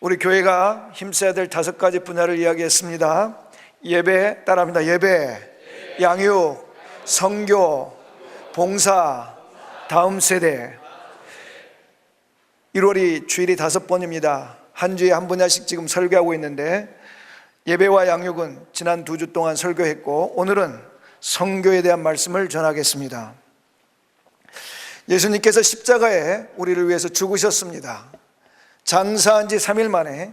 우리 교회가 힘써야 될 5가지 분야를 이야기했습니다. 예배, 따라합니다. 예배, 양육, 선교, 봉사, 다음 세대. 1월이 주일이 5번입니다. 한 주에 한 분야씩 지금 설교하고 있는데, 예배와 양육은 지난 2주 동안 설교했고, 오늘은 선교에 대한 말씀을 전하겠습니다. 예수님께서 십자가에 우리를 위해서 죽으셨습니다. 장사한 지 3일 만에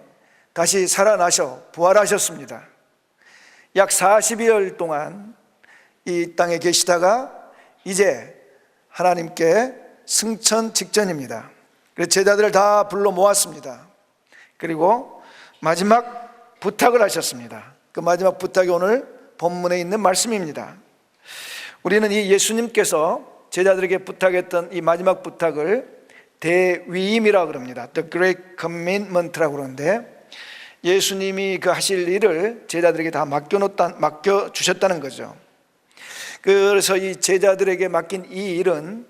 다시 살아나셔 부활하셨습니다. 약 40여일 동안 이 땅에 계시다가 이제 하나님께 승천 직전입니다. 그래서 제자들을 다 불러 모았습니다. 그리고 마지막 부탁을 하셨습니다. 그 마지막 부탁이 오늘 본문에 있는 말씀입니다. 우리는 이 예수님께서 제자들에게 부탁했던 이 마지막 부탁을 대위임이라고 그럽니다. The Great Commitment라고 그러는데, 예수님이 그 하실 일을 제자들에게 다 맡겨주셨다는 거죠. 그래서 이 제자들에게 맡긴 이 일은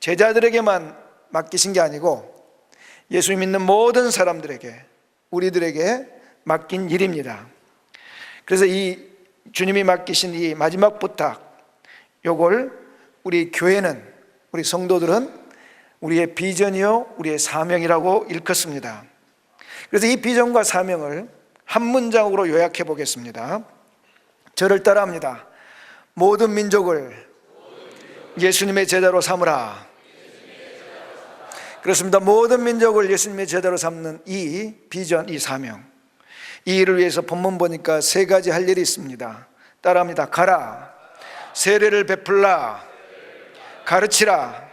제자들에게만 맡기신 게 아니고 예수 믿는 모든 사람들에게, 우리들에게 맡긴 일입니다. 그래서 이 주님이 맡기신 이 마지막 부탁, 요걸 우리 교회는, 우리 성도들은 우리의 비전이요 우리의 사명이라고 일컫습니다. 그래서 이 비전과 사명을 한 문장으로 요약해 보겠습니다. 저를 따라합니다. 모든 민족을 예수님의 제자로 삼으라. 그렇습니다. 모든 민족을 예수님의 제자로 삼는 이 비전, 이 사명, 이 일을 위해서 본문 보니까 3가지 할 일이 있습니다. 따라합니다. 가라, 세례를 베풀라, 가르치라.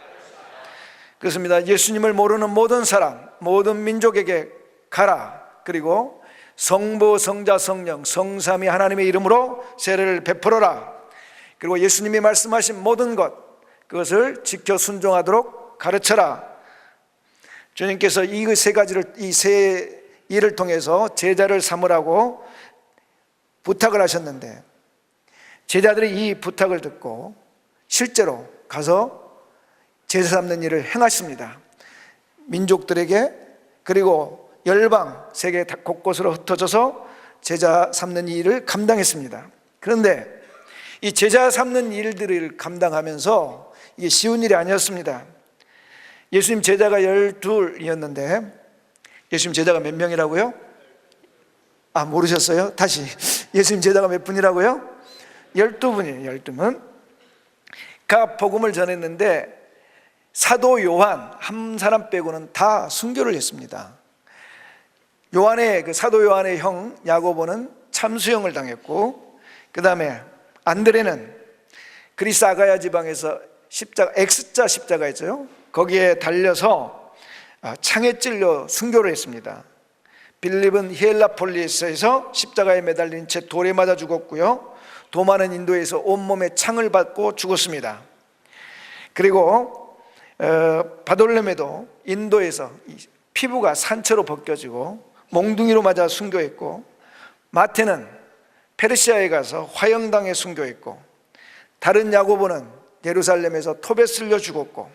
그렇습니다. 예수님을 모르는 모든 사람, 모든 민족에게 가라. 그리고 성부, 성자, 성령, 성삼위 하나님의 이름으로 세례를 베풀어라. 그리고 예수님이 말씀하신 모든 것, 그것을 지켜 순종하도록 가르쳐라. 주님께서 이 3가지를, 이 3 일을 통해서 제자를 삼으라고 부탁을 하셨는데, 제자들이 이 부탁을 듣고 실제로 가서 제자 삼는 일을 행하십니다. 민족들에게, 그리고 열방, 세계 곳곳으로 흩어져서 제자 삼는 일을 감당했습니다. 그런데 이 제자 삼는 일들을 감당하면서 이게 쉬운 일이 아니었습니다. 예수님 제자가 12이었는데, 예수님 제자가 몇 명이라고요? 모르셨어요? 다시. 예수님 제자가 몇 분이라고요? 12분이에요. 12분. 각 복음을 전했는데 사도 요한 한 사람 빼고는 다 순교를 했습니다. 요한의, 그 사도 요한의 형 야고보는 참수형을 당했고, 그 다음에 안드레는 그리스 아가야 지방에서 십자가, X자 십자가 있죠, 거기에 달려서 창에 찔려 순교를 했습니다. 빌립은 히엘라폴리스에서 십자가에 매달린 채 돌에 맞아 죽었고요, 도마는 인도에서 온몸에 창을 받고 죽었습니다. 그리고 바돌레메도 인도에서 피부가 산채로 벗겨지고 몽둥이로 맞아 순교했고, 마태는 페르시아에 가서 화형당해 순교했고, 다른 야고보는 예루살렘에서 톱에 쓸려 죽었고,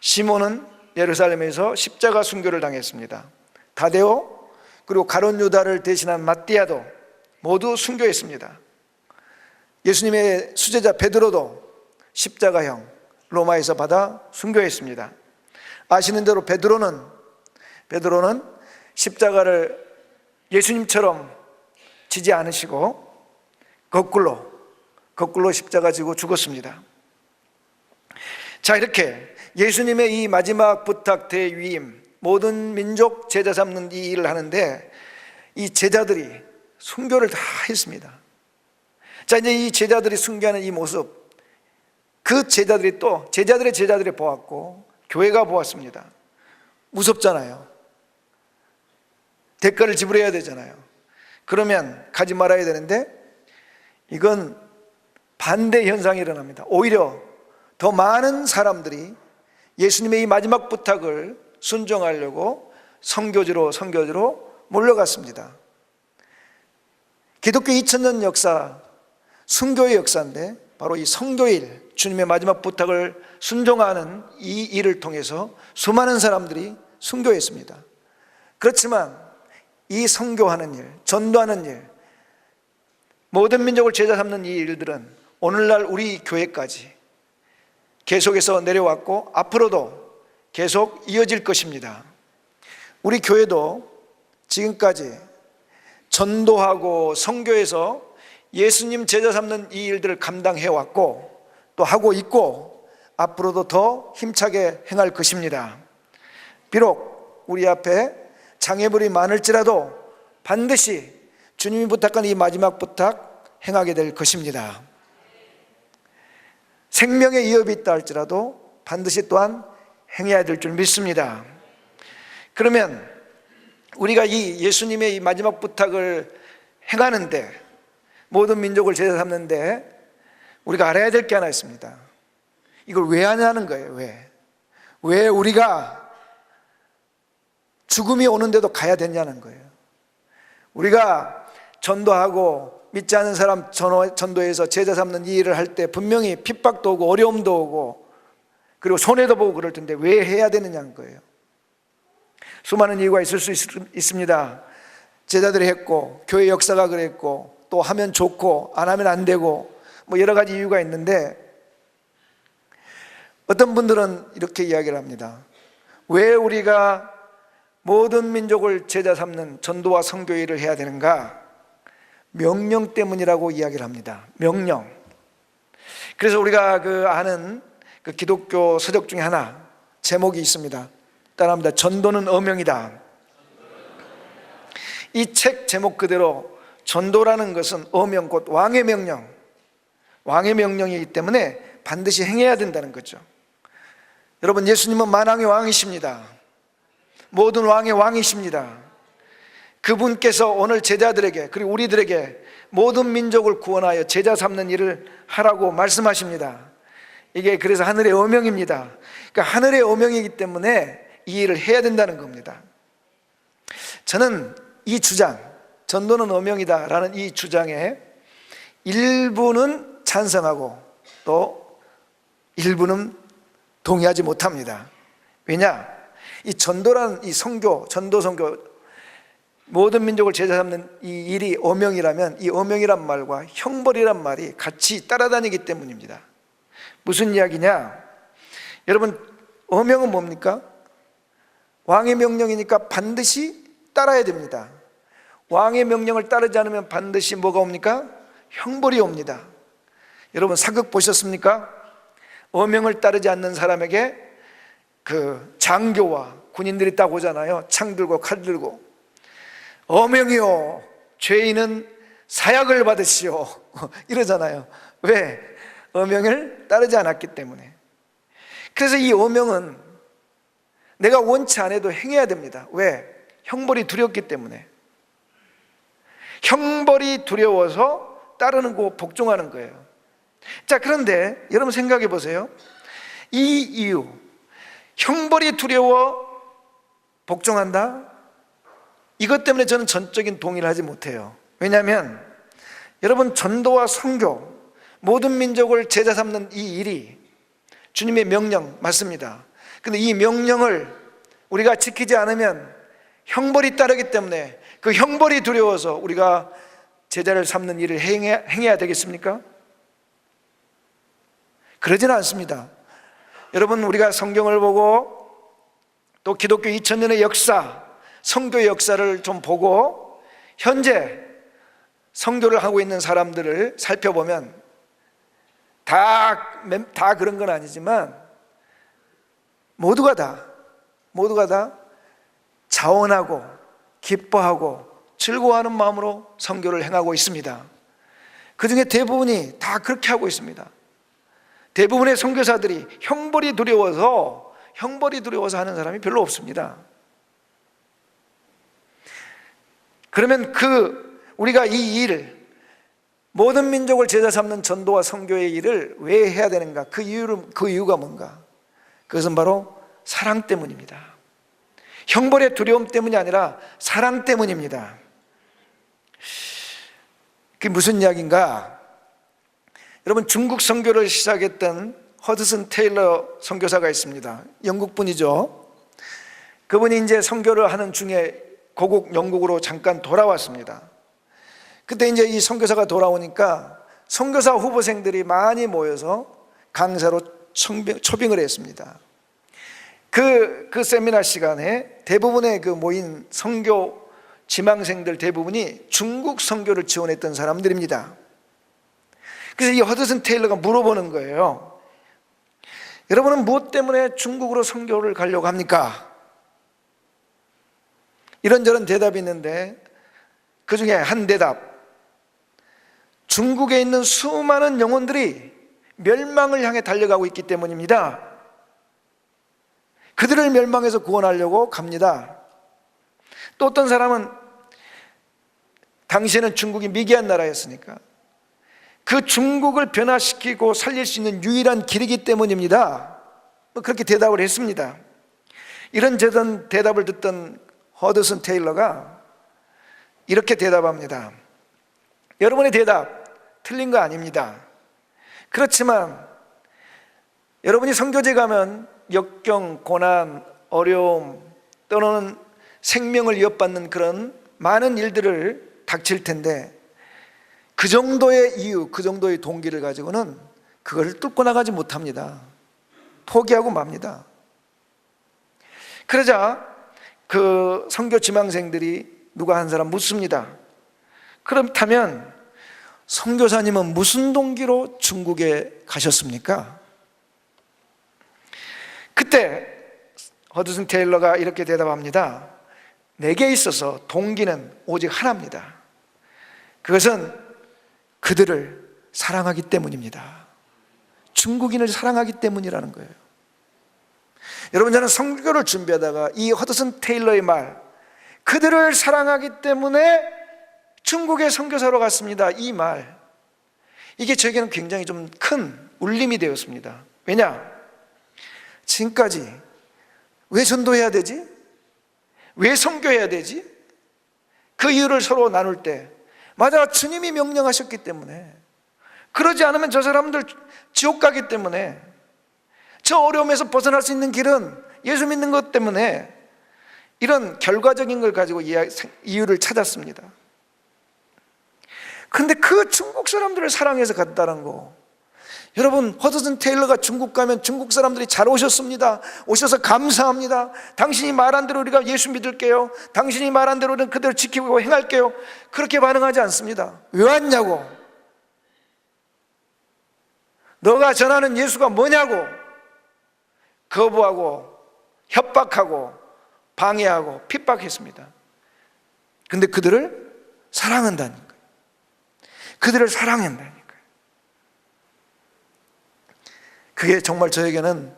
시몬은 예루살렘에서 십자가 순교를 당했습니다. 다데오, 그리고 가룟 유다를 대신한 마띠아도 모두 순교했습니다. 예수님의 수제자 베드로도 십자가형 로마에서 받아 순교했습니다. 아시는 대로 베드로는 십자가를 예수님처럼 지지 않으시고 거꾸로 십자가 지고 죽었습니다. 자, 이렇게 예수님의 이 마지막 부탁 대위임, 모든 민족 제자 삼는 이 일을 하는데, 이 제자들이 순교를 다 했습니다. 자, 이제 이 제자들이 순교하는 이 모습, 그 제자들이 또 제자들의 제자들이 보았고 교회가 보았습니다. 무섭잖아요. 대가를 지불해야 되잖아요. 그러면 가지 말아야 되는데, 이건 반대 현상이 일어납니다. 오히려 더 많은 사람들이 예수님의 이 마지막 부탁을 순종하려고 선교지로 몰려갔습니다. 기독교 2000년 역사, 순교의 역사인데, 바로 이 선교일, 주님의 마지막 부탁을 순종하는 이 일을 통해서 수많은 사람들이 순교했습니다. 그렇지만 이 선교하는 일, 전도하는 일, 모든 민족을 제자 삼는 이 일들은 오늘날 우리 교회까지 계속해서 내려왔고 앞으로도 계속 이어질 것입니다. 우리 교회도 지금까지 전도하고 선교에서 예수님 제자 삼는 이 일들을 감당해 왔고 또 하고 있고 앞으로도 더 힘차게 행할 것입니다. 비록 우리 앞에 장애물이 많을지라도 반드시 주님이 부탁한 이 마지막 부탁 행하게 될 것입니다. 생명의 위협이 있다 할지라도 반드시 또한 행해야 될 줄 믿습니다. 그러면 우리가 이 예수님의 이 마지막 부탁을 행하는데, 모든 민족을 제자 삼는데 우리가 알아야 될 게 하나 있습니다. 이걸 왜 하냐는 거예요. 왜 우리가 죽음이 오는데도 가야 되냐는 거예요. 우리가 전도하고 믿지 않는 사람 전도해서 제자 삼는 이 일을 할 때 분명히 핍박도 오고 어려움도 오고 그리고 손해도 보고 그럴 텐데 왜 해야 되느냐는 거예요. 수많은 이유가 있을 수 있습니다. 제자들이 했고 교회 역사가 그랬고 또 하면 좋고 안 하면 안 되고 뭐 여러 가지 이유가 있는데, 어떤 분들은 이렇게 이야기를 합니다. 왜 우리가 모든 민족을 제자 삼는 전도와 선교 일을 해야 되는가? 명령 때문이라고 이야기를 합니다. 명령. 그래서 우리가 아는 기독교 서적 중에 하나 제목이 있습니다. 따라합니다. 전도는 어명이다. 이 책 제목 그대로 전도라는 것은 어명, 곧 왕의 명령, 왕의 명령이기 때문에 반드시 행해야 된다는 거죠. 여러분, 예수님은 만왕의 왕이십니다. 모든 왕의 왕이십니다. 그분께서 오늘 제자들에게 그리고 우리들에게 모든 민족을 구원하여 제자 삼는 일을 하라고 말씀하십니다. 이게 그래서 하늘의 어명입니다. 그러니까 하늘의 어명이기 때문에 이 일을 해야 된다는 겁니다. 저는 이 주장, 전도는 어명이다라는 이 주장에 일부는 찬성하고 또 일부는 동의하지 못합니다. 왜냐? 이 전도라는 이 선교, 전도 선교, 모든 민족을 제자 삼는 이 일이 어명이라면 이 어명이란 말과 형벌이란 말이 같이 따라다니기 때문입니다. 무슨 이야기냐? 여러분, 어명은 뭡니까? 왕의 명령이니까 반드시 따라야 됩니다. 왕의 명령을 따르지 않으면 반드시 뭐가 옵니까? 형벌이 옵니다. 여러분, 사극 보셨습니까? 어명을 따르지 않는 사람에게 장교와 군인들이 딱 오잖아요. 창 들고 칼 들고, 어명이요, 죄인은 사약을 받으시오 이러잖아요. 왜? 어명을 따르지 않았기 때문에. 그래서 이 어명은 내가 원치 않아도 행해야 됩니다. 왜? 형벌이 두렵기 때문에. 형벌이 두려워서 따르는 거, 복종하는 거예요. 자, 그런데 여러분 생각해 보세요. 이 이유, 형벌이 두려워 복종한다? 이것 때문에 저는 전적인 동의를 하지 못해요. 왜냐하면 여러분, 전도와 선교, 모든 민족을 제자 삼는 이 일이 주님의 명령 맞습니다. 그런데 이 명령을 우리가 지키지 않으면 형벌이 따르기 때문에 그 형벌이 두려워서 우리가 제자를 삼는 일을 행해야 되겠습니까? 그러지는 않습니다. 여러분, 우리가 성경을 보고 또 기독교 2000년의 역사, 선교의 역사를 좀 보고 현재 선교를 하고 있는 사람들을 살펴보면 다 그런 건 아니지만 모두가 다 자원하고 기뻐하고 즐거워하는 마음으로 선교를 행하고 있습니다. 그 중에 대부분이 다 그렇게 하고 있습니다. 대부분의 선교사들이 형벌이 두려워서 하는 사람이 별로 없습니다. 그러면 우리가 이 일, 모든 민족을 제자 삼는 전도와 선교의 일을 왜 해야 되는가? 그 이유가 뭔가? 그것은 바로 사랑 때문입니다. 형벌의 두려움 때문이 아니라 사랑 때문입니다. 그게 무슨 이야기인가? 여러분, 중국 선교를 시작했던 허드슨 테일러 선교사가 있습니다. 영국 분이죠. 그분이 이제 선교를 하는 중에 고국 영국으로 잠깐 돌아왔습니다. 그때 이제 이 선교사가 돌아오니까 선교사 후보생들이 많이 모여서 강사로 초빙을 했습니다. 그 세미나 시간에 대부분의 그 모인 선교 지망생들 대부분이 중국 선교를 지원했던 사람들입니다. 그래서 이 허드슨 테일러가 물어보는 거예요. 여러분은 무엇 때문에 중국으로 선교를 가려고 합니까? 이런저런 대답이 있는데 그 중에 한 대답, 중국에 있는 수많은 영혼들이 멸망을 향해 달려가고 있기 때문입니다. 그들을 멸망해서 구원하려고 갑니다. 또 어떤 사람은 당시에는 중국이 미개한 나라였으니까 그 중국을 변화시키고 살릴 수 있는 유일한 길이기 때문입니다. 그렇게 대답을 했습니다. 이런 대답을 듣던 허드슨 테일러가 이렇게 대답합니다. 여러분의 대답 틀린 거 아닙니다. 그렇지만 여러분이 선교제 가면 역경, 고난, 어려움 또는 생명을 위협받는 그런 많은 일들을 닥칠 텐데 그 정도의 이유, 그 정도의 동기를 가지고는 그걸 뚫고 나가지 못합니다. 포기하고 맙니다. 그러자 그 선교 지망생들이 누가 한 사람 묻습니다. 그렇다면 선교사님은 무슨 동기로 중국에 가셨습니까? 그때 허드슨 테일러가 이렇게 대답합니다. 내게 있어서 동기는 오직 하나입니다. 그것은 그들을 사랑하기 때문입니다. 중국인을 사랑하기 때문이라는 거예요. 여러분, 저는 선교를 준비하다가 이 허드슨 테일러의 말, 그들을 사랑하기 때문에 중국에 선교사로 갔습니다, 이 말, 이게 저에게는 굉장히 좀 큰 울림이 되었습니다. 왜냐? 지금까지 왜 전도해야 되지? 왜 선교해야 되지? 그 이유를 서로 나눌 때 맞아, 주님이 명령하셨기 때문에, 그러지 않으면 저 사람들 지옥 가기 때문에, 저 어려움에서 벗어날 수 있는 길은 예수 믿는 것 때문에, 이런 결과적인 걸 가지고 이유를 찾았습니다. 그런데 그 중국 사람들을 사랑해서 갔다는 거, 여러분, 허드슨 테일러가 중국 가면 중국 사람들이 잘 오셨습니다, 오셔서 감사합니다, 당신이 말한 대로 우리가 예수 믿을게요, 당신이 말한 대로 우리는 그대로 지키고 행할게요, 그렇게 반응하지 않습니다. 왜 왔냐고, 너가 전하는 예수가 뭐냐고 거부하고 협박하고 방해하고 핍박했습니다. 그런데 그들을 사랑한다니까요. 그들을 사랑한다니까요. 그게 정말 저에게는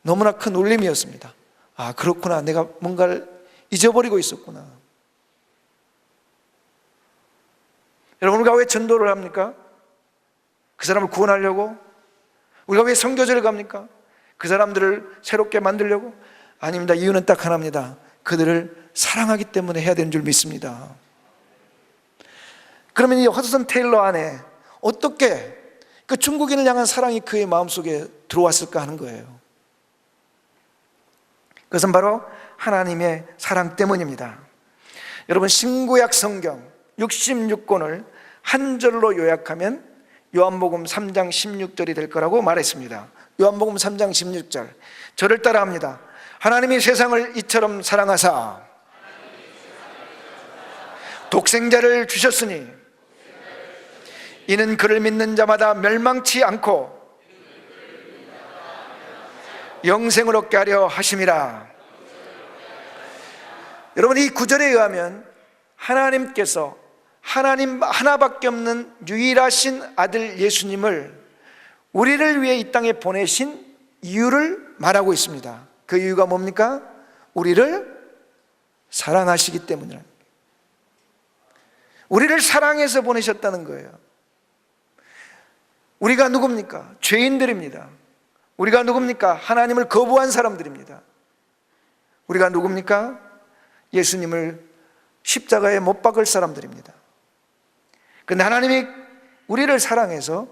너무나 큰 울림이었습니다. 아, 그렇구나, 내가 뭔가를 잊어버리고 있었구나. 여러분, 우리가 왜 전도를 합니까? 그 사람을 구원하려고? 우리가 왜 선교제를 갑니까? 그 사람들을 새롭게 만들려고? 아닙니다. 이유는 딱 하나입니다. 그들을 사랑하기 때문에 해야 되는 줄 믿습니다. 그러면 이 허드슨 테일러 안에 어떻게 그 중국인을 향한 사랑이 그의 마음속에 들어왔을까 하는 거예요. 그것은 바로 하나님의 사랑 때문입니다. 여러분, 신구약 성경 66권을 한 절로 요약하면 요한복음 3장 16절이 될 거라고 말했습니다. 요한복음 3장 16절, 저를 따라합니다. 하나님이 세상을 이처럼 사랑하사 독생자를 주셨으니 이는 그를 믿는 자마다 멸망치 않고 영생을 얻게 하려 하심이라. 여러분, 이 구절에 의하면 하나님께서 하나님 하나밖에 없는 유일하신 아들 예수님을 우리를 위해 이 땅에 보내신 이유를 말하고 있습니다. 그 이유가 뭡니까? 우리를 사랑하시기 때문이랍니다. 우리를 사랑해서 보내셨다는 거예요. 우리가 누굽니까? 죄인들입니다. 우리가 누굽니까? 하나님을 거부한 사람들입니다. 우리가 누굽니까? 예수님을 십자가에 못 박을 사람들입니다. 그런데 하나님이 우리를 사랑해서,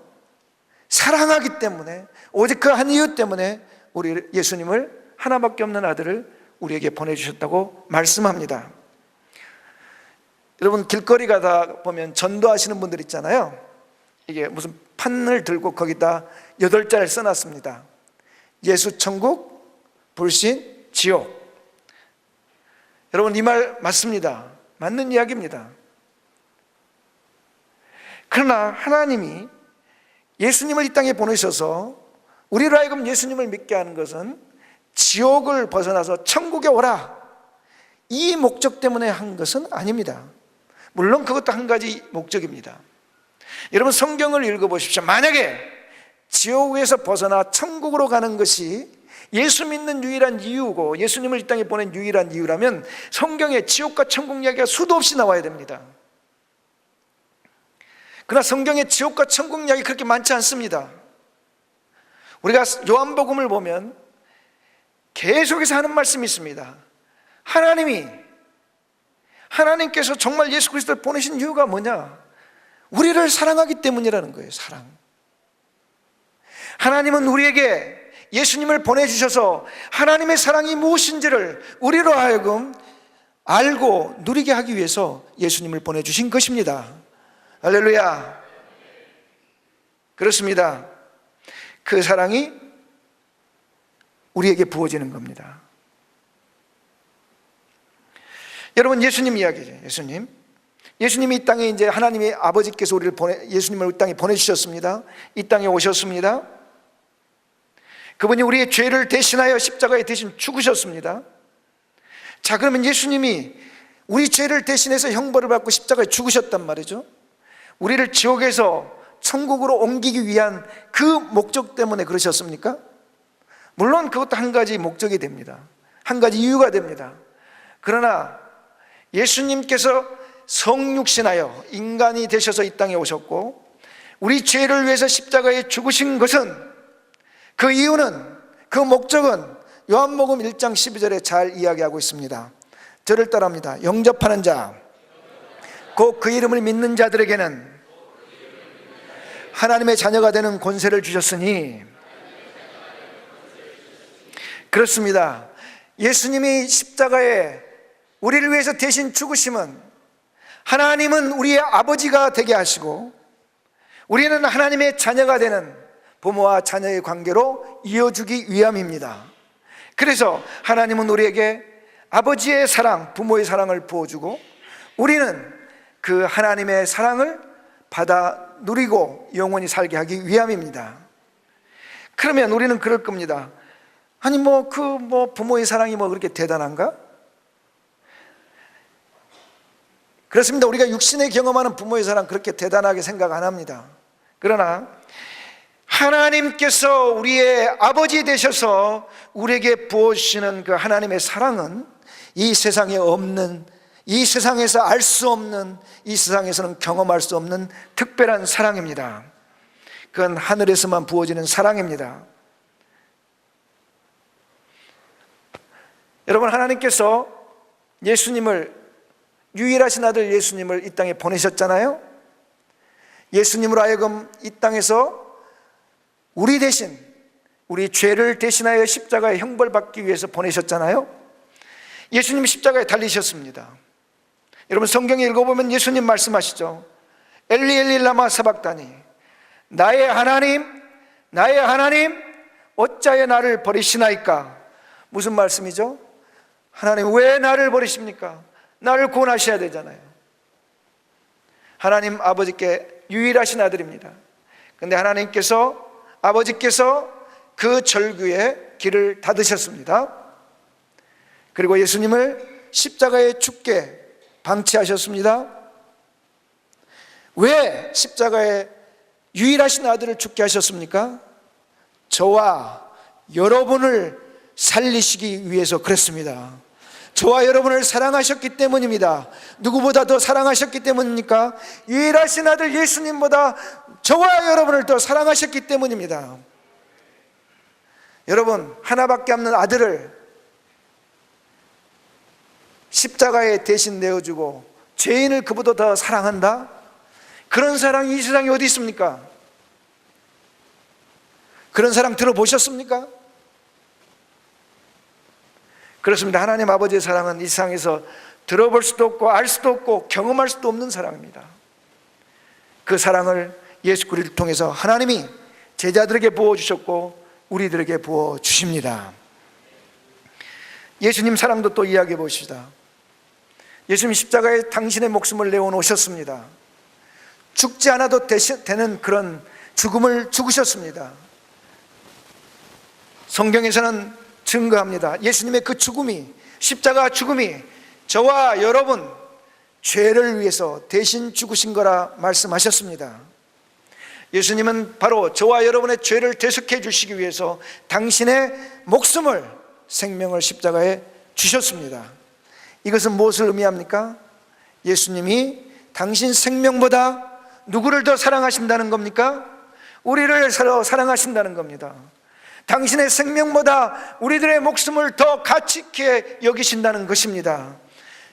사랑하기 때문에, 오직 그 한 이유 때문에 우리 예수님을, 하나밖에 없는 아들을 우리에게 보내주셨다고 말씀합니다. 여러분 길거리 가다 보면 전도하시는 분들 있잖아요. 이게 무슨 판을 들고 거기다 8자를 써놨습니다. 예수 천국, 불신 지옥. 여러분 이 말 맞습니다. 맞는 이야기입니다. 그러나 하나님이 예수님을 이 땅에 보내셔서 우리로 하여금 예수님을 믿게 하는 것은 지옥을 벗어나서 천국에 오라, 이 목적 때문에 한 것은 아닙니다. 물론 그것도 한 가지 목적입니다. 여러분 성경을 읽어보십시오. 만약에 지옥에서 벗어나 천국으로 가는 것이 예수 믿는 유일한 이유고 예수님을 이 땅에 보낸 유일한 이유라면 성경에 지옥과 천국 이야기가 수도 없이 나와야 됩니다. 그러나 성경에 지옥과 천국 이야기 그렇게 많지 않습니다. 우리가 요한복음을 보면 계속해서 하는 말씀이 있습니다. 하나님께서 정말 예수 그리스도를 보내신 이유가 뭐냐? 우리를 사랑하기 때문이라는 거예요. 사랑. 하나님은 우리에게 예수님을 보내주셔서 하나님의 사랑이 무엇인지를 우리로 하여금 알고 누리게 하기 위해서 예수님을 보내주신 것입니다. 할렐루야. 그렇습니다. 그 사랑이 우리에게 부어지는 겁니다. 여러분 예수님 이야기죠. 예수님이 이 땅에 이제 하나님의 아버지께서 예수님을 이 땅에 보내주셨습니다. 이 땅에 오셨습니다. 그분이 우리의 죄를 대신하여 십자가에 대신 죽으셨습니다. 자, 그러면 예수님이 우리 죄를 대신해서 형벌을 받고 십자가에 죽으셨단 말이죠. 우리를 지옥에서 천국으로 옮기기 위한 그 목적 때문에 그러셨습니까? 물론 그것도 한 가지 목적이 됩니다. 한 가지 이유가 됩니다. 그러나 예수님께서 성육신하여 인간이 되셔서 이 땅에 오셨고 우리 죄를 위해서 십자가에 죽으신 것은, 그 이유는, 그 목적은 요한복음 1장 12절에 잘 이야기하고 있습니다. 저를 따라합니다. 영접하는 자, 곧 그 이름을 믿는 자들에게는 하나님의 자녀가 되는 권세를 주셨으니. 그렇습니다. 예수님이 십자가에 우리를 위해서 대신 죽으심은 하나님은 우리의 아버지가 되게 하시고 우리는 하나님의 자녀가 되는 부모와 자녀의 관계로 이어주기 위함입니다. 그래서 하나님은 우리에게 아버지의 사랑, 부모의 사랑을 부어주고 우리는 그 하나님의 사랑을 받아 누리고 영원히 살게 하기 위함입니다. 그러면 우리는 그럴 겁니다. 아니 부모의 사랑이 그렇게 대단한가? 그렇습니다. 우리가 육신에 경험하는 부모의 사랑 그렇게 대단하게 생각 안 합니다. 그러나 하나님께서 우리의 아버지 되셔서 우리에게 부어주시는 그 하나님의 사랑은 이 세상에 없는, 이 세상에서 알 수 없는, 이 세상에서는 경험할 수 없는 특별한 사랑입니다. 그건 하늘에서만 부어지는 사랑입니다. 여러분, 하나님께서 유일하신 아들 예수님을 이 땅에 보내셨잖아요. 예수님으로 하여금 이 땅에서 우리 대신, 우리 죄를 대신하여 십자가에 형벌받기 위해서 보내셨잖아요. 예수님이 십자가에 달리셨습니다. 여러분 성경에 읽어보면 예수님 말씀하시죠. 엘리 엘리 라마 사박다니, 나의 하나님 어찌하여 나를 버리시나이까. 무슨 말씀이죠? 하나님 왜 나를 버리십니까? 나를 구원하셔야 되잖아요. 하나님 아버지께 유일하신 아들입니다. 그런데 아버지께서 그 절규에 길을 닫으셨습니다. 그리고 예수님을 십자가에 죽게 방치하셨습니다. 왜 십자가에 유일하신 아들을 죽게 하셨습니까? 저와 여러분을 살리시기 위해서 그랬습니다. 저와 여러분을 사랑하셨기 때문입니다. 누구보다 더 사랑하셨기 때문입니까? 유일하신 아들 예수님보다 저와 여러분을 더 사랑하셨기 때문입니다. 여러분, 하나밖에 없는 아들을 십자가에 대신 내어주고 죄인을 그보다 더 사랑한다? 그런 사랑이 이 세상에 어디 있습니까? 그런 사랑 들어보셨습니까? 그렇습니다. 하나님 아버지의 사랑은 이 세상에서 들어볼 수도 없고 알 수도 없고 경험할 수도 없는 사랑입니다. 그 사랑을 예수 그리스도를 통해서 하나님이 제자들에게 부어주셨고 우리들에게 부어주십니다. 예수님 사랑도 또 이야기해 보시다. 예수님 십자가에 당신의 목숨을 내어놓으셨습니다. 죽지 않아도 되는 그런 죽음을 죽으셨습니다. 성경에서는 증거합니다. 예수님의 그 죽음이, 십자가 죽음이 저와 여러분 죄를 위해서 대신 죽으신 거라 말씀하셨습니다. 예수님은 바로 저와 여러분의 죄를 대속해 주시기 위해서 당신의 목숨을, 생명을 십자가에 주셨습니다. 이것은 무엇을 의미합니까? 예수님이 당신 생명보다 누구를 더 사랑하신다는 겁니까? 우리를 사랑하신다는 겁니다. 당신의 생명보다 우리들의 목숨을 더 가치 있게 여기신다는 것입니다.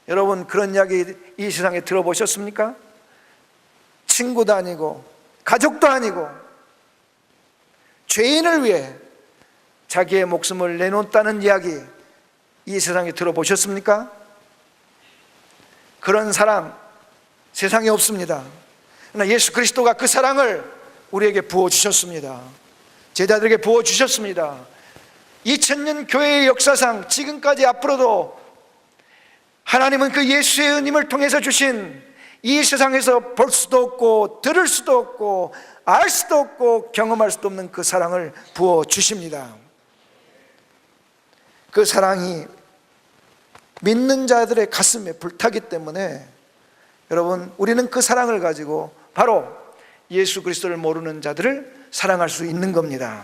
여러분, 그런 이야기 이 세상에 들어보셨습니까? 친구도 아니고 가족도 아니고 죄인을 위해 자기의 목숨을 내놓았다는 이야기 이 세상에 들어보셨습니까? 그런 사랑 세상에 없습니다. 그러나 예수 그리스도가 그 사랑을 우리에게 부어주셨습니다. 제자들에게 부어주셨습니다. 2000년 교회의 역사상 지금까지 앞으로도 하나님은 그 예수의 은임을 통해서 주신 이 세상에서 볼 수도 없고 들을 수도 없고 알 수도 없고 경험할 수도 없는 그 사랑을 부어주십니다. 그 사랑이 믿는 자들의 가슴에 불타기 때문에 여러분, 우리는 그 사랑을 가지고 바로 예수 그리스도를 모르는 자들을 사랑할 수 있는 겁니다.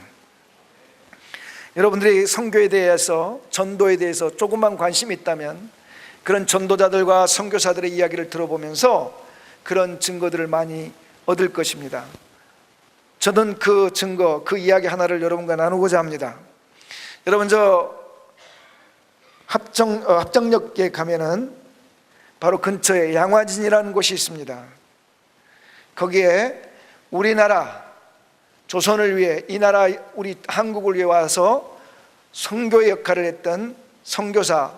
여러분들이 선교에 대해서, 전도에 대해서 조금만 관심이 있다면 그런 전도자들과 선교사들의 이야기를 들어보면서 그런 증거들을 많이 얻을 것입니다. 저는 그 증거, 그 이야기 하나를 여러분과 나누고자 합니다. 여러분, 합정역에 가면은 바로 근처에 양화진이라는 곳이 있습니다. 거기에 우리나라 조선을 위해, 이 나라 우리 한국을 위해 와서 선교의 역할을 했던 선교사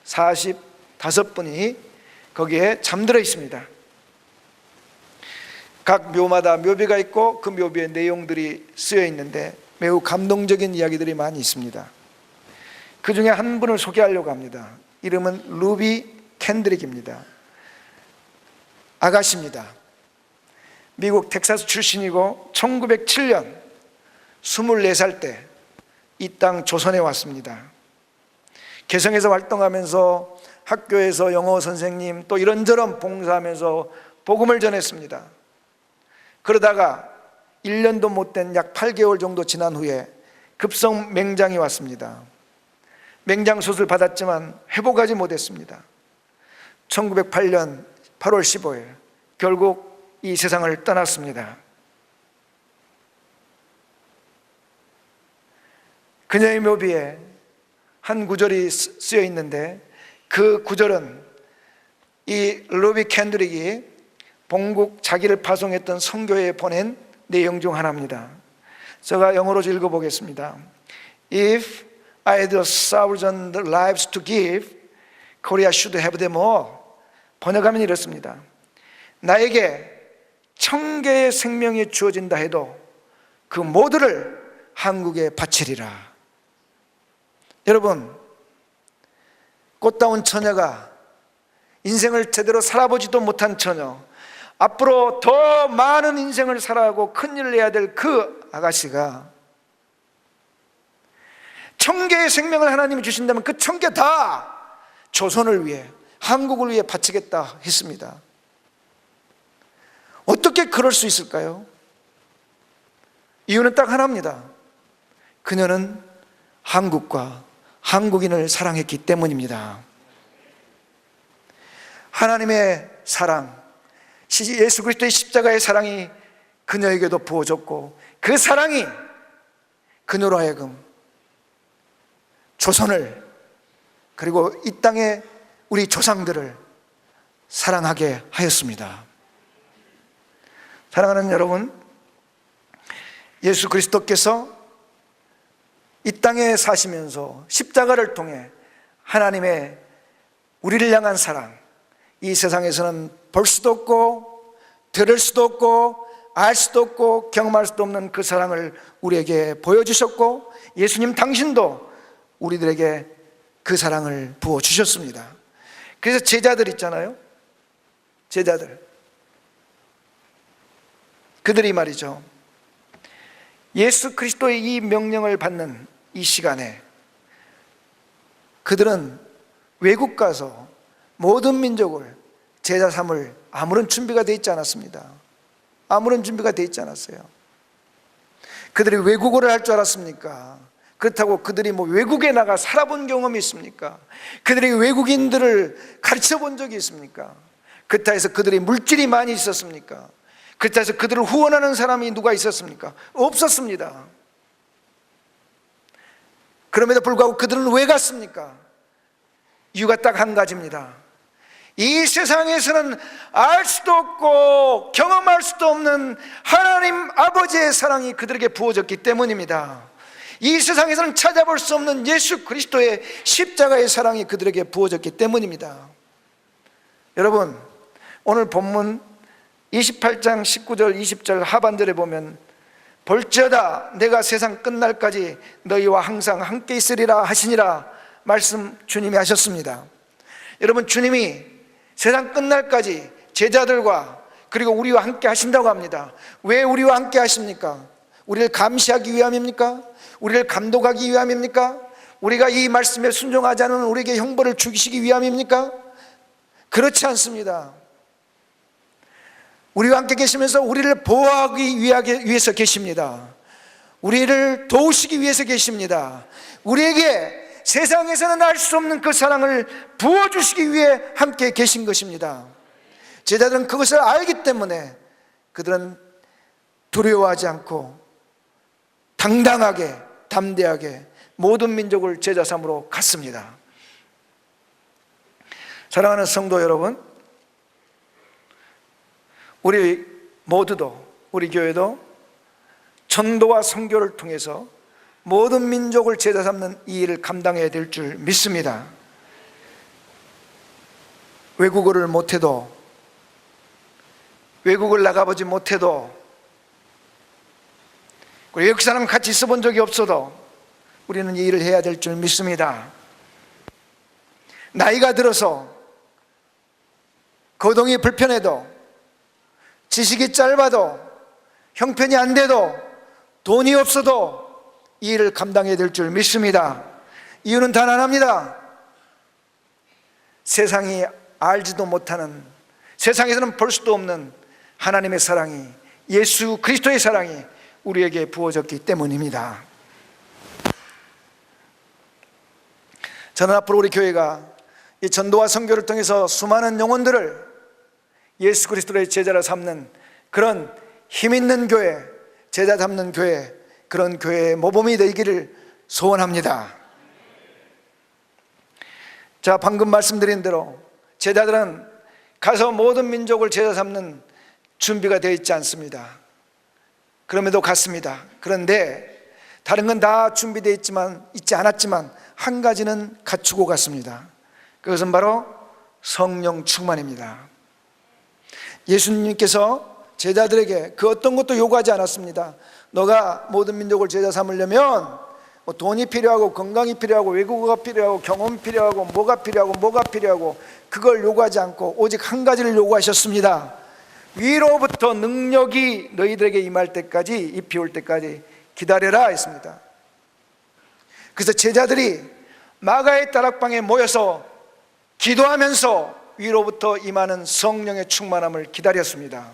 145분이 거기에 잠들어 있습니다. 각 묘마다 묘비가 있고 그 묘비의 내용들이 쓰여 있는데 매우 감동적인 이야기들이 많이 있습니다. 그 중에 한 분을 소개하려고 합니다. 이름은 루비 캔드릭입니다. 아가씨입니다. 미국 텍사스 출신이고 1907년 24살 때 이 땅 조선에 왔습니다. 개성에서 활동하면서 학교에서 영어 선생님 또 이런저런 봉사하면서 복음을 전했습니다. 그러다가 1년도 못된 약 8개월 정도 지난 후에 급성 맹장이 왔습니다. 맹장 수술 받았지만 회복하지 못했습니다. 1908년 8월 15일 결국 이 세상을 떠났습니다. 그녀의 묘비에 한 구절이 쓰여 있는데 그 구절은 이 루비 캔드릭이 본국 자기를 파송했던 선교회에 보낸 내용 중 하나입니다. 제가 영어로 읽어보겠습니다. If I had 1,000 lives to give, Korea should have them all. 번역하면 이렇습니다. 나에게 1000개의 생명이 주어진다 해도 그 모두를 한국에 바치리라. 여러분, 꽃다운 처녀가 인생을 제대로 살아보지도 못한 처녀, 앞으로 더 많은 인생을 살아가고 큰일을 내야 될 그 아가씨가 1000개의 생명을 하나님이 주신다면 그 1000개 다 조선을 위해, 한국을 위해 바치겠다 했습니다. 어떻게 그럴 수 있을까요? 이유는 딱 하나입니다. 그녀는 한국과 한국인을 사랑했기 때문입니다. 하나님의 사랑, 예수 그리스도의 십자가의 사랑이 그녀에게도 부어졌고 그 사랑이 그녀로 하여금 조선을, 그리고 이 땅의 우리 조상들을 사랑하게 하였습니다. 사랑하는 여러분, 예수 그리스도께서 이 땅에 사시면서 십자가를 통해 하나님의 우리를 향한 사랑, 이 세상에서는 볼 수도 없고 들을 수도 없고 알 수도 없고 경험할 수도 없는 그 사랑을 우리에게 보여주셨고, 예수님 당신도 우리들에게 그 사랑을 부어주셨습니다. 그래서 제자들 있잖아요, 제자들, 그들이 말이죠, 예수 그리스도의 이 명령을 받는 이 시간에 그들은 외국 가서 모든 민족을 제자 삼을 아무런 준비가 되어 있지 않았습니다. 아무런 준비가 되어 있지 않았어요. 그들이 외국어를 할 줄 알았습니까? 그렇다고 그들이 뭐 외국에 나가 살아본 경험이 있습니까? 그들이 외국인들을 가르쳐 본 적이 있습니까? 그렇다 해서 그들이 물질이 많이 있었습니까? 그렇다 해서 그들을 후원하는 사람이 누가 있었습니까? 없었습니다. 그럼에도 불구하고 그들은 왜 갔습니까? 이유가 딱 한 가지입니다. 이 세상에서는 알 수도 없고 경험할 수도 없는 하나님 아버지의 사랑이 그들에게 부어졌기 때문입니다. 이 세상에서는 찾아볼 수 없는 예수 그리스도의 십자가의 사랑이 그들에게 부어졌기 때문입니다. 여러분, 오늘 본문 28장 19절 20절 하반절에 보면 볼지어다 내가 세상 끝날까지 너희와 항상 함께 있으리라 하시니라 말씀 주님이 하셨습니다. 여러분, 주님이 세상 끝날까지 제자들과 그리고 우리와 함께 하신다고 합니다. 왜 우리와 함께 하십니까? 우리를 감시하기 위함입니까? 우리를 감독하기 위함입니까? 우리가 이 말씀에 순종하지 않은 우리에게 형벌을 주시기 위함입니까? 그렇지 않습니다. 우리와 함께 계시면서 우리를 보호하기 위해서 계십니다. 우리를 도우시기 위해서 계십니다. 우리에게 세상에서는 알 수 없는 그 사랑을 부어주시기 위해 함께 계신 것입니다. 제자들은 그것을 알기 때문에 그들은 두려워하지 않고 당당하게 담대하게 모든 민족을 제자 삼으로 갔습니다. 사랑하는 성도 여러분, 우리 모두도, 우리 교회도 전도와 선교를 통해서 모든 민족을 제자 삼는 이 일을 감당해야 될 줄 믿습니다. 외국어를 못해도, 외국을 나가보지 못해도, 외국 사람 같이 있어본 적이 없어도 우리는 이 일을 해야 될 줄 믿습니다. 나이가 들어서 거동이 불편해도, 지식이 짧아도, 형편이 안 돼도, 돈이 없어도 이 일을 감당해야 될 줄 믿습니다. 이유는 단 하나입니다. 세상이 알지도 못하는, 세상에서는 볼 수도 없는 하나님의 사랑이, 예수 그리스도의 사랑이 우리에게 부어졌기 때문입니다. 저는 앞으로 우리 교회가 이 전도와 선교를 통해서 수많은 영혼들을 예수 그리스도의 제자로 삼는 그런 힘있는 교회, 제자 삼는 교회, 그런 교회의 모범이 되기를 소원합니다. 자, 방금 말씀드린 대로 제자들은 가서 모든 민족을 제자 삼는 준비가 되어 있지 않습니다. 그럼에도 갔습니다. 그런데 다른 건 다 준비되어 있지 않았지만 한 가지는 갖추고 갔습니다. 그것은 바로 성령 충만입니다. 예수님께서 제자들에게 그 어떤 것도 요구하지 않았습니다. 너가 모든 민족을 제자 삼으려면 뭐 돈이 필요하고 건강이 필요하고 외국어가 필요하고 경험이 필요하고 뭐가 필요하고 그걸 요구하지 않고 오직 한 가지를 요구하셨습니다. 위로부터 능력이 너희들에게 임할 때까지, 잎이 올 때까지 기다려라 했습니다. 그래서 제자들이 마가의 다락방에 모여서 기도하면서 위로부터 임하는 성령의 충만함을 기다렸습니다.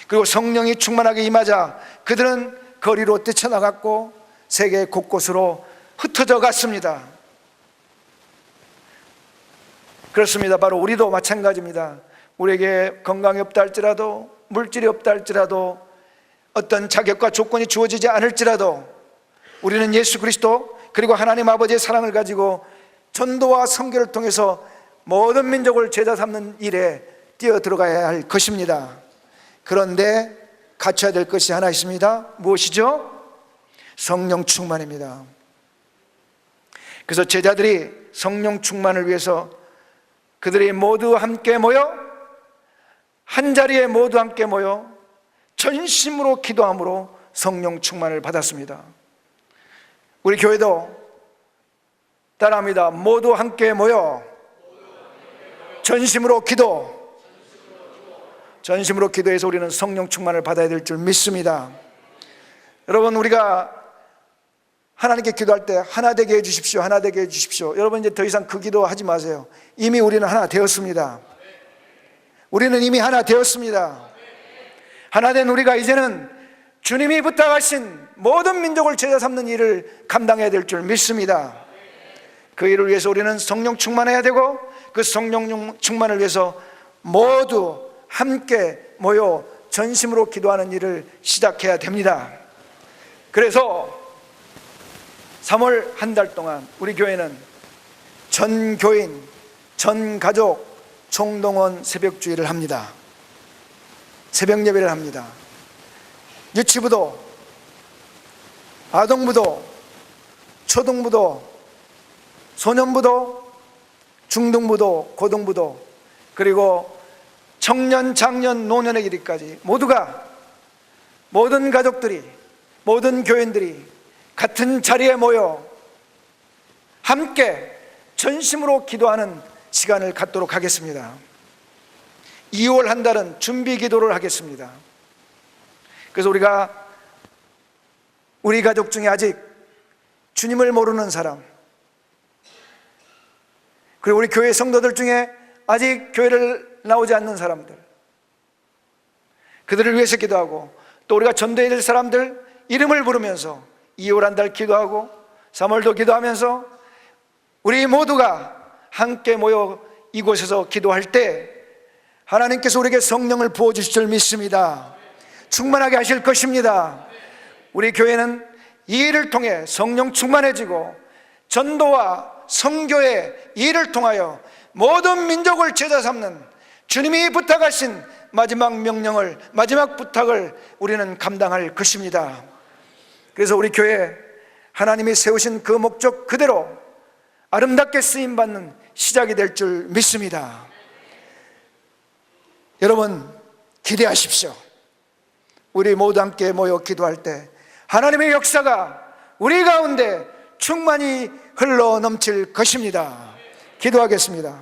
그리고 성령이 충만하게 임하자 그들은 거리로 뛰쳐나갔고 세계 곳곳으로 흩어져 갔습니다. 그렇습니다. 바로 우리도 마찬가지입니다. 우리에게 건강이 없다 할지라도, 물질이 없다 할지라도, 어떤 자격과 조건이 주어지지 않을지라도 우리는 예수 그리스도 그리고 하나님 아버지의 사랑을 가지고 전도와 선교를 통해서 모든 민족을 제자 삼는 일에 뛰어들어가야 할 것입니다. 그런데 갖춰야 될 것이 하나 있습니다. 무엇이죠? 성령 충만입니다. 그래서 제자들이 성령 충만을 위해서 그들이 모두 함께 모여 한 자리에 모두 함께 모여 전심으로 기도함으로 성령 충만을 받았습니다. 우리 교회도 따라합니다. 모두 함께 모여 전심으로 기도해서 우리는 성령 충만을 받아야 될 줄 믿습니다. 여러분, 우리가 하나님께 기도할 때 하나 되게 해주십시오, 하나 되게 해주십시오. 여러분, 이제 더 이상 그 기도 하지 마세요. 이미 우리는 하나 되었습니다. 우리는 이미 하나 되었습니다. 하나 된 우리가 이제는 주님이 부탁하신 모든 민족을 제자 삼는 일을 감당해야 될 줄 믿습니다. 그 일을 위해서 우리는 성령 충만해야 되고, 그 성령 충만을 위해서 모두 함께 모여 전심으로 기도하는 일을 시작해야 됩니다. 그래서 3월 한 달 동안 우리 교회는 전 교인, 전 가족 총동원 새벽주의를 합니다. 새벽 예배를 합니다. 유치부도, 아동부도, 초등부도, 소년부도, 중등부도, 고등부도, 그리고 청년, 장년, 노년의 이르기까지 모두가, 모든 가족들이, 모든 교인들이 같은 자리에 모여 함께 전심으로 기도하는 시간을 갖도록 하겠습니다. 2월 한 달은 준비 기도를 하겠습니다. 그래서 우리 가족 중에 아직 주님을 모르는 사람, 그리고 우리 교회 성도들 중에 아직 교회를 나오지 않는 사람들, 그들을 위해서 기도하고, 또 우리가 전도해야 될 사람들 이름을 부르면서 2월 한 달 기도하고 3월도 기도하면서 우리 모두가 함께 모여 이곳에서 기도할 때 하나님께서 우리에게 성령을 부어주실 줄 믿습니다. 충만하게 하실 것입니다. 우리 교회는 이 일을 통해 성령 충만해지고 전도와 선교의 이 일을 통하여 모든 민족을 제자 삼는 주님이 부탁하신 마지막 명령을, 마지막 부탁을 우리는 감당할 것입니다. 그래서 우리 교회 하나님이 세우신 그 목적 그대로 아름답게 쓰임받는 시작이 될 줄 믿습니다. 여러분, 기대하십시오. 우리 모두 함께 모여 기도할 때 하나님의 역사가 우리 가운데 충만히 흘러 넘칠 것입니다. 기도하겠습니다.